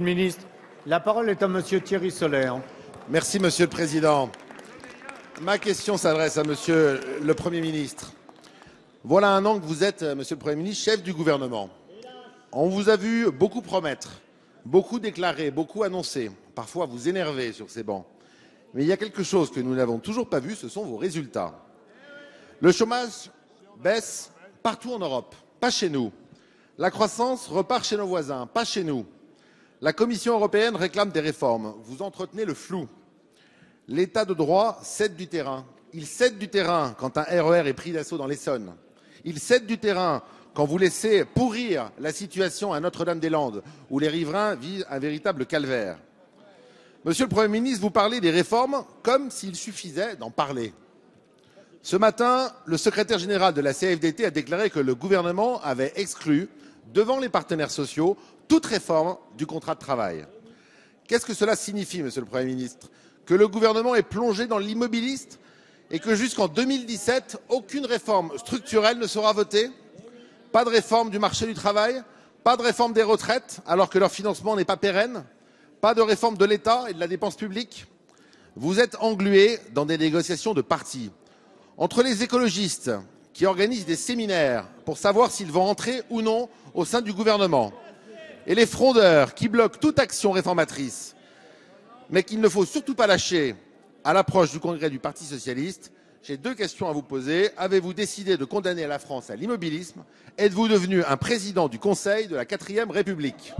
Ministre, la parole est à Monsieur Thierry Solaire. Merci, Monsieur le Président. Ma question s'adresse à Monsieur le Premier ministre. Voilà un an que vous êtes, Monsieur le Premier ministre, chef du gouvernement. On vous a vu beaucoup promettre, beaucoup déclarer, beaucoup annoncer, parfois vous énerver sur ces bancs. Mais il y a quelque chose que nous n'avons toujours pas vu, ce sont vos résultats. Le chômage baisse partout en Europe, pas chez nous. La croissance repart chez nos voisins, pas chez nous. La Commission européenne réclame des réformes. Vous entretenez le flou. L'état de droit cède du terrain. Il cède du terrain quand un RER est pris d'assaut dans l'Essonne. Il cède du terrain quand vous laissez pourrir la situation à Notre-Dame-des-Landes, où les riverains vivent un véritable calvaire. Monsieur le Premier ministre, vous parlez des réformes comme s'il suffisait d'en parler. Ce matin, le secrétaire général de la CFDT a déclaré que le gouvernement avait exclu, devant les partenaires sociaux, toute réforme du contrat de travail. Qu'est-ce que cela signifie, Monsieur le Premier ministre? Que le gouvernement est plongé dans l'immobiliste et que jusqu'en 2017, aucune réforme structurelle ne sera votée? Pas de réforme du marché du travail? Pas de réforme des retraites, alors que leur financement n'est pas pérenne? Pas de réforme de l'État et de la dépense publique? Vous êtes englué dans des négociations de parti. Entre les écologistes qui organisent des séminaires pour savoir s'ils vont entrer ou non au sein du gouvernement, et les frondeurs qui bloquent toute action réformatrice, mais qu'il ne faut surtout pas lâcher à l'approche du congrès du Parti socialiste, j'ai deux questions à vous poser. Avez-vous décidé de condamner la France à l'immobilisme? Êtes-vous devenu un président du Conseil de la 4e République?